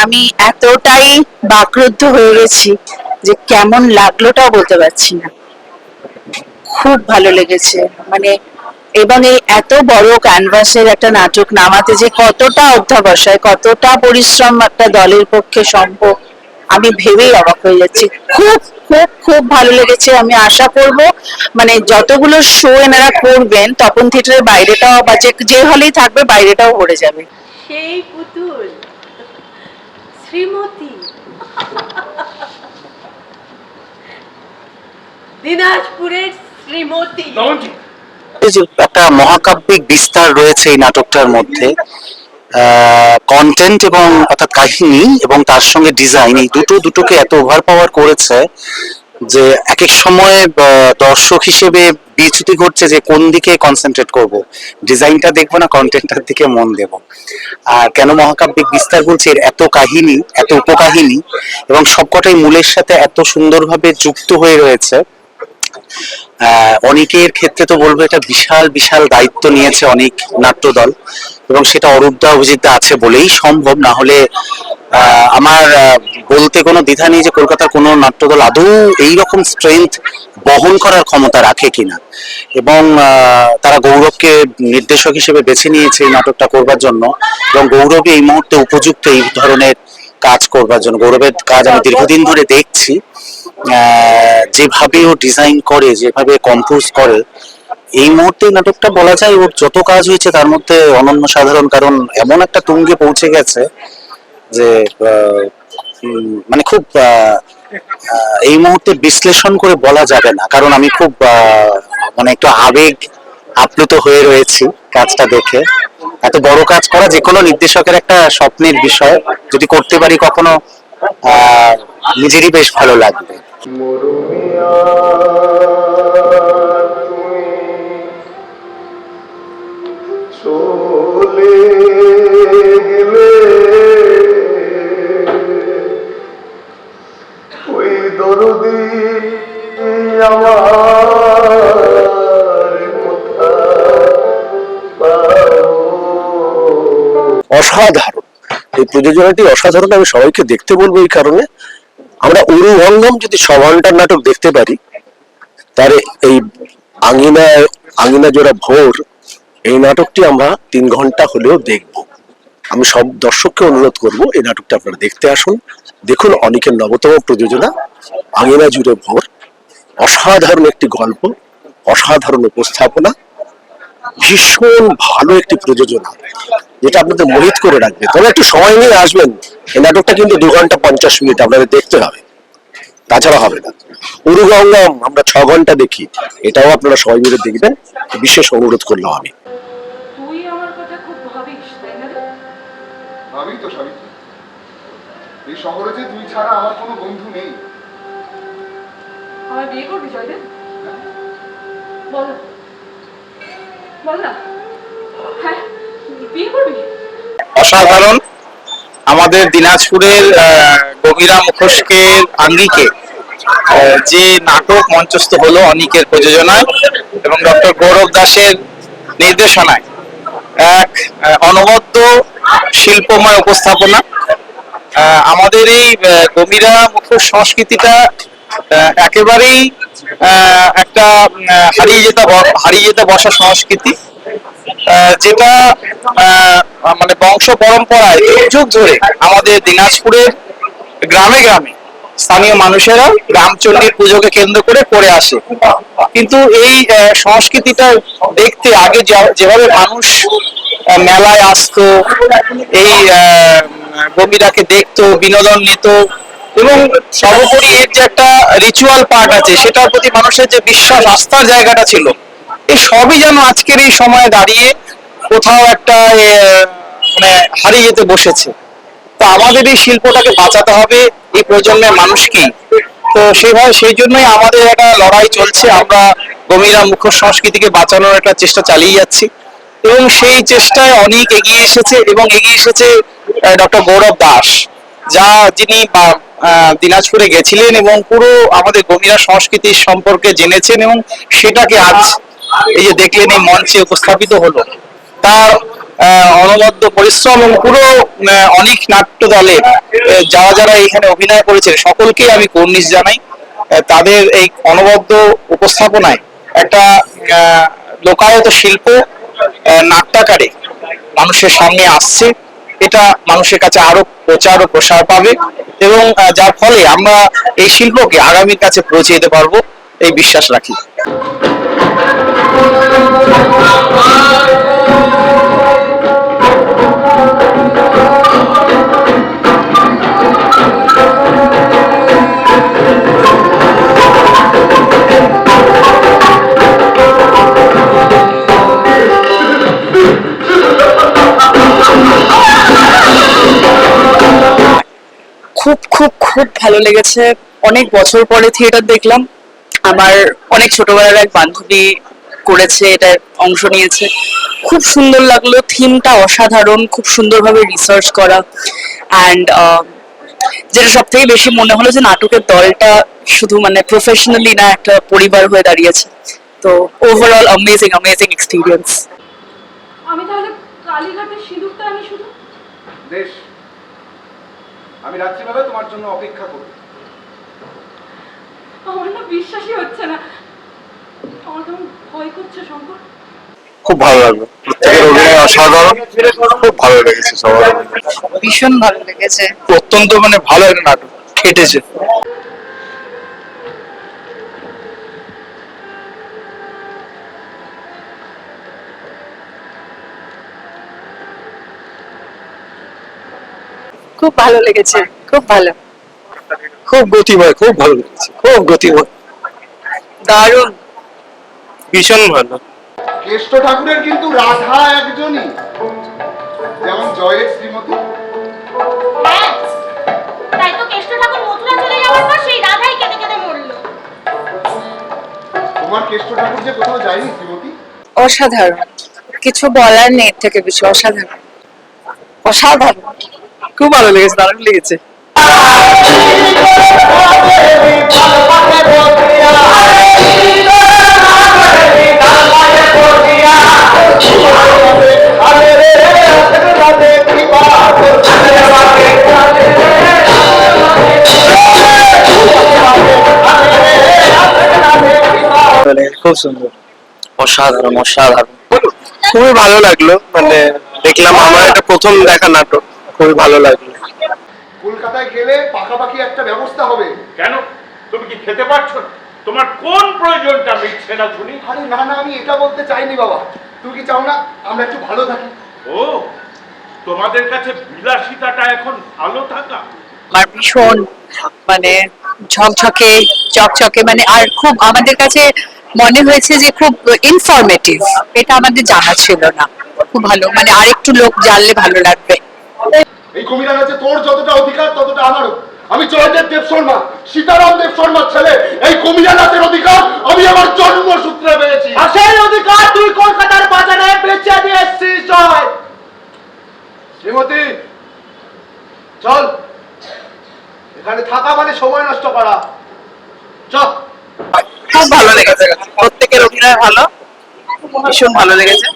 আমি এতটাই বাকরুদ্ধ হয়ে গেছি যে কেমন লাগলোটাও বলতে পারছি না। খুব ভালো লেগেছে, মানে এবং এই এত বড় ক্যানভাসের একটা নাটক নামাতে যে কতটা অধ্যবসায়, কতটা পরিশ্রম একটা দলের পক্ষে সম্ভব, আমি ভেবেই অবাক হয়ে যাচ্ছি। খুব খুব খুব ভালো লেগেছে। আমি আশা করব মানে যতগুলো শো এনারা করবেন তপন থিয়েটারের বাইরেটাও বা যে হলেই থাকবে বাইরেটাও ভরে যাবে। সেই পুতুল শ্রীমতী দিনাজপুরের শ্রীমতী। একটা মহাকাব্যিক বিস্তার রয়েছে এই নাটকটার মধ্যে। কন্টেন্ট এবং অর্থাৎ কাহিনী এবং তার সঙ্গে ডিজাইন, এই দুটোকে এত ওভার পাওয়ার করেছে যে এক এক সময় দর্শক হিসেবে বিচ্যুতি ঘটছে যে কোন দিকে কনসেন্ট্রেট করব, ডিজাইনটা দেখবো না কন্টেন্টটার দিকে মন দেব। আর কেন মহাকাব্যিক বিস্তার বলছি, এর এত কাহিনী, এত উপকাহিনী এবং সবকটাই মূলের সাথে এত সুন্দরভাবে যুক্ত হয়ে রয়েছে। অনেকের ক্ষেত্রে তো বলবো এটা বিশাল বিশাল দায়িত্ব নিয়েছে অনেক নাট্যদল, এবং সেটা অরূপদা অভিজিৎদা আছে বলেই সম্ভব। না হলে আমার বলতে কোনো দ্বিধা নেই যে কলকাতার কোনো নাট্যদল আদৌ এইরকম স্ট্রেংথ বহন করার ক্ষমতা রাখে কিনা। এবং তারা গৌরবকে নির্দেশক হিসেবে বেছে নিয়েছে এই নাটকটা করবার জন্য, এবং গৌরবই এই মুহূর্তে উপযুক্ত এই ধরনের কাজ করবার জন্য। গৌরবের কাজ আমি দীর্ঘদিন ধরে দেখছি, যেভাবে ও ডিজাইন করে, যেভাবে কম্পোজ করে, এই মুহূর্তে নাটকটা বলা যায় ওর যত কাজ হয়েছে তার মধ্যে অনন্য সাধারণ। কারণ এমন একটা তুঙ্গে পৌঁছে গেছে যে মানে খুব এই মুহূর্তে বিশ্লেষণ করে বলা যাবে না। কারণ আমি খুব মানে একটু আবেগ আপ্লুত হয়ে রয়েছি কাজটা দেখে। এত বড় কাজ করা যে কোনো নির্দেশকের একটা স্বপ্নের বিষয়, যদি করতে পারি কখনো নিজেরই বেশ ভালো লাগবে। অসাধারণ এই প্রযোজনাটি, অসাধারণ। আমি সবাইকে দেখতে বলবো এই কারণে, আমরা উরুভঙ্গম যদি 6 ঘন্টার নাটক দেখতে পারি, তাহলে এই আঙিনা জোড়া ভোর এই নাটকটি আমরা 3 ঘন্টা হলেও দেখব। আমি সব দর্শককে অনুরোধ করব এই নাটকটা আপনারা দেখতে আসুন, দেখুন। অনেকের নবতম প্রযোজনা আঙিনা জুড়ে ভোর, অসাধারণ একটি গল্প, অসাধারণ উপস্থাপনা, ভীষণ ভালো একটি প্রযোজনা, যেটা আপনাদের মোহিত করে রাখবে। তবে একটু সময় নিয়ে আসবেন, এই নাটকটা কিন্তু 2 ঘন্টা 50 মিনিট আপনাদের দেখতে হবে, তাছাড়া হবে না। উরুগঙ্গম আমরা 6 ঘন্টা দেখি, এটাও আপনারা সবাই মিলে দেখবেন, বিশেষ অনুরোধ করলাম আমি। তুই আমার কথা খুব ভাবিস, তাই না রে? ভাবি তো সাবিত্রী, এই শহরে যে তুই ছাড়া আমার কোনো বন্ধু নেই। আমার বিয়ে করবি জয়দেব? বল বল না। হ্যাঁ, বিয়ে করবি? অসাধারণ। আমাদের দিনাজপুরের গভীরা মুখোশকের আঙ্গিকে যে নাটক মঞ্চস্থ হলো অনিকের প্রযোজনায় এবং ডক্টর গৌরব দাসের নির্দেশনায়, এক অনবদ্য শিল্পময় উপস্থাপনা। আমাদের এই গভীরা মুখোশ সংস্কৃতিটা একেবারেই একটা হারিয়ে যেতে বসা সংস্কৃতি, যেটা মানে বংশ পরম্পরায় যুগ ধরে আমাদের দিনাজপুরের গ্রামে গ্রামে স্থানীয় মানুষেরা রামচন্ডীর পুজোকে কেন্দ্র করে আসে। কিন্তু এই সংস্কৃতিটা দেখতে আগে যেভাবে মানুষ মেলায় আসতো, এই গভীরাকে দেখতো, বিনোদন নিত, এবং সর্বোপরি এর যে একটা রিচুয়াল পার্ট আছে সেটার প্রতি মানুষের যে বিশ্বাস আস্থার জায়গাটা ছিল, এই সবই যেন আজকের এই সময়ে দাঁড়িয়ে কোথাও একটা মানে হারিয়ে যেতে বসেছে। তো আমাদের এই শিল্পটাকে বাঁচাতে হবে এই প্রজন্মের মানুষকেই। তো সেই জন্যই আমাদের একটা লড়াই চলছে। আমরা গভীরা মুখোশ সংস্কৃতিকে বাঁচানোর একটা চেষ্টা চালিয়ে যাচ্ছি, এবং সেই চেষ্টায় অনেক এগিয়ে এসেছে, এবং এগিয়ে এসেছে ডক্টর গৌরব দাস, যিনি দিনাজপুরে গেছিলেন এবং পুরো আমাদের গভীরা সংস্কৃতির সম্পর্কে জেনেছেন, এবং সেটাকে আজ এই যে দেখলেন এই মঞ্চে উপস্থাপিত হলো। তার অনবদ্য পরিশ্রম এবং পুরো অনেক নাট্য দলের যারা যারা এখানে অভিনয় করেছেন সকলকেই আমি কুর্নিশ জানাই। তাদের এই অনবদ্য উপস্থাপনায় একটা লোকায়ত শিল্প নাট্যাকারে মানুষের সামনে আসছে। এটা মানুষের কাছে আরো প্রচার ও প্রসার পাবে এবং যার ফলে আমরা এই শিল্পকে আগামীর কাছে পৌঁছে দিতে পারবো এই বিশ্বাস রাখি। খুব খুব খুব ভালো লেগেছে। অনেক বছর পরে থিয়েটার দেখলাম। আমার অনেক ছোটবেলার এক বান্ধবী করেছে, এটা অংশ নিয়েছে। খুব সুন্দর লাগলো, থিমটা অসাধারণ, খুব সুন্দরভাবে রিসার্চ করা। অ্যান্ড যেটা সব থেকে বেশি মনে হলো যে নাটকের দলটা শুধু মানে প্রফেশনালি না, একটা পরিবার হয়ে দাঁড়িয়েছে। তো ওভারঅল অ্যামেজিং অ্যামেজিং এক্সপিরিয়েন্স। আমি তাহলে কালীঘাটের সিঁদুরটা আমি শুধু বেশ, আমি রাত্রিবেলা তোমার জন্য অপেক্ষা করব। আমার না বিশ্বাসই হচ্ছে না, আমার কেমন ভয় করছে শঙ্কর। খুব ভালো লাগলো, প্রত্যেকের অভিনয় অসাধারণ, খুব ভালো লেগেছে সবার। ভীষণ ভালো লেগেছে। অত্যন্ত মানে ভালো একটা নাটক খেটেছে। খুব ভালো লেগেছে, খুব ভালো, খুব গতিময়, খুব ভালো লেগেছে, খুব গতিময়, দারুণ, ভীষণ ভালো। কেষ্ট ঠাকুরের কিন্তু রাধা একজনই, যেমন জয়ের শ্রীমতী। হ্যাঁ, তাই তো কেষ্ট ঠাকুর মথুরা চলে যাওয়ার পর সেই রাধাই কেঁদে কেঁদে মরলো। তোমার কেষ্ট ঠাকুর যে কোথাও যায়নি শ্রীমতী। অসাধারণ, কিছু বলার নেই, এর থেকে বেশি অসাধারণ, অসাধারণ, খুব ভালো লেগেছে, দারুণ লেগেছে। খুব সুন্দর, অসাধারণ অসাধারণ, খুবই ভালো লাগলো। মানে দেখলাম, আমার এটা প্রথম দেখা নাটক, খুবই ভালো লাগলো। কলকাতায় গেলে পাকাপাকি একটা ব্যবস্থা হবে। কেন, তুমি কি খেতে পারছো না? তোমার কোন প্রয়োজনটা মিটছে না শুনি? আরে না না, আমি এটা বলতে চাইনি বাবা। তুমি কি চাও না আমরা একটু ভালো থাকি? ও, তোমাদের কাছে বিলাসিতাটা এখন ভালো থাকা? আমার ভীষণ মানে ঝকঝকে চকচকে, মানে আর খুব আমাদের কাছে মনে হয়েছে যে খুব ইনফরমেটিভ, এটা আমাদের জানা ছিল না। খুব ভালো, মানে আর একটু লোক জানলে ভালো লাগবে। এই কমিটার কাছে তোর যতটা অধিকার ততটা আমারও। আমি জয়দেব দেব শর্মা, সীতারাম দেব শর্মার ছেলে। এই কমিটা নাচের অধিকার আমি আমার জন্মসূত্রে পেয়েছি। আর সেই অধিকার তুই কলকাতার বাজারে বেচে দিয়ে এসছিস। জয় শ্রীমতী, চল, এখানে থাকা মানে সময় নষ্ট করা। চল। খুব ভালো লেগেছে, প্রত্যেকের অভিনয় ভালো, ভীষণ ভালো লেগেছে,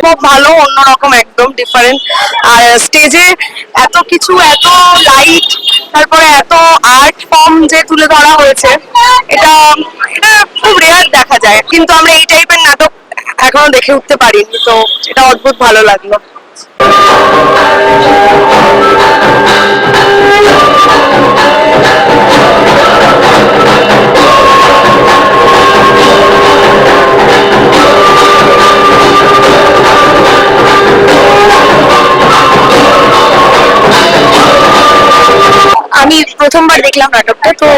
খুব ভালো, অন্যরকম, একদম ডিফারেন্ট। আর স্টেজে এত কিছু, এত লাইট, তারপরে এত আর্ট ফর্ম যে তুলে ধরা হয়েছে, এটা এটা খুব রেয়ার দেখা যায়, কিন্তু আমরা এই টাইপের নাটক এখনো দেখে উঠতে পারিনি, তো এটা অদ্ভুত ভালো লাগলো। আমি প্রথমবার দেখলাম নাটকটা, তো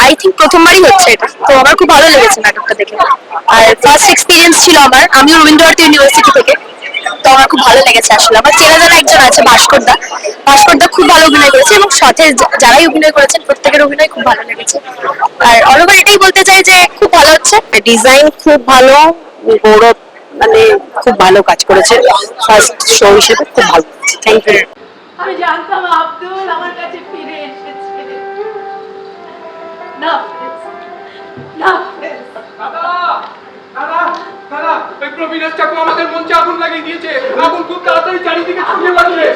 আই থিঙ্ক প্রথমবারই হচ্ছে এটা, তো আমার খুব ভালো লেগেছে নাটকটা দেখে। আর ফার্স্ট এক্সপিরিয়েন্স ছিল আমার, আমি রবীন্দ্রভারতী ইউনিভার্সিটি থেকে, তো আমার খুব ভালো লেগেছে। আসলে আমার চেনা জানা একজন আছে, ভাস্করদা, ভাস্করদা খুব ভালো অভিনয় করেছে, এবং সাথে যারাই অভিনয় করেছেন প্রত্যেকের অভিনয় খুব ভালো লেগেছে। আর অরবার এটাই বলতে চাই যে খুব ভালো হচ্ছে, ডিজাইন খুব ভালো, গৌরব মানে খুব ভালো কাজ করেছে, ফার্স্ট শো হিসেবে খুব ভালো। Thank you. আমি জানতাম আব্দুল আমার কাছে ফিরে এসেছে। না না, দাদা দাদা দাদা, ওই প্রবীণের চাকু আমাদের মঞ্চে আগুন লাগিয়ে দিয়েছে। আগুন খুব তাড়াতাড়ি চারিদিকে ছড়িয়ে পড়বে।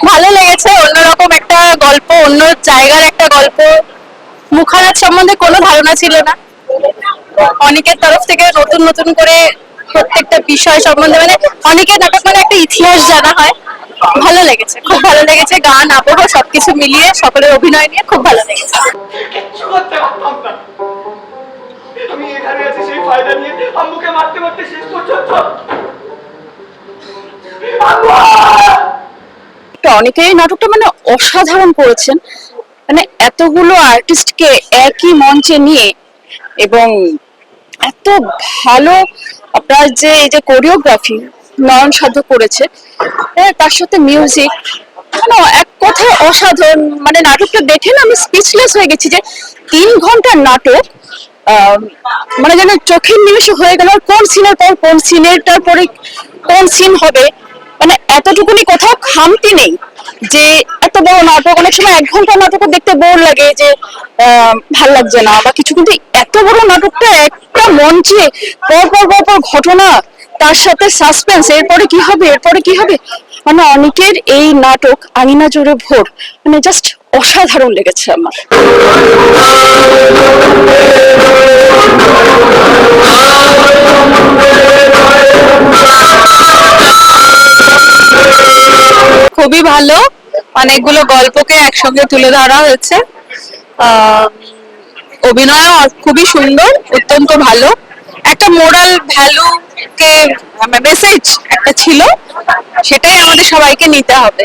ভালো লেগেছে, অন্যরকম একটা গল্প, অন্য জায়গার একটা গল্প। মুখারাজ সম্বন্ধে কোনো ধারণা ছিল না, অনেকের তরফ থেকে নতুন নতুন করে প্রত্যেকটা বিষয় সম্বন্ধে, মানে অনেকের নাটক মানে একটা ইতিহাস জানা হয়। ভালো লেগেছে, খুব ভালো লেগেছে, গান আবহ সবকিছু মিলিয়ে সকলের অভিনয় নিয়ে খুব ভালো লেগেছে। কিচ্ছু করতে পারতাম না। আমি এখানে আছি সেই ফায়দা নিয়ে আম্মুকে মারতে মারতে শেষ পর্যন্ত। অনেকেই নাটকটা মানে অসাধারণ করেছেন, মানে এতগুলো আর্টিস্টকে একই মঞ্চে নিয়ে এবং এত ভালো আপনার যে এই যে কোরিওগ্রাফি নয়ন সাধু করেছে, তার সাথে মিউজিক, মানে এক কথায় অসাধারণ। মানে নাটকটা দেখে না আমি স্পিচলেস হয়ে গেছি যে 3 ঘন্টার নাটক মানে যেন চোখের নিমেষে হয়ে গেল, কোন সিনের পর কোন সিনেরটার পরে কোন সিন হবে, মানে এতটুকুনি কোথাও খামতি নেই। যে এত বড় নাটক, অনেক সময় 1 ঘন্টার নাটক দেখতে বোর লাগে যে ভাল লাগছে না বা কিছু, কিন্তু এত বড় নাটকটা একটা মঞ্চে পর পর পর পর ঘটনা, তার সাথে সাসপেন্স, এরপরে কি হবে এরপরে কি হবে, মানে অনেকের এই নাটক আঙিনা জুড়ে ভোর মানে জাস্ট অসাধারণ লেগেছে আমার। খুবই ভালো, অনেকগুলো গল্পকে একসঙ্গে তুলে ধরা হয়েছে। অভিনয়ও খুবই সুন্দর, অত্যন্ত ভালো। একটা মোরাল ভ্যালু কে মেসেজ একটা ছিল, সেটাই আমাদের সবাইকে নিতে হবে।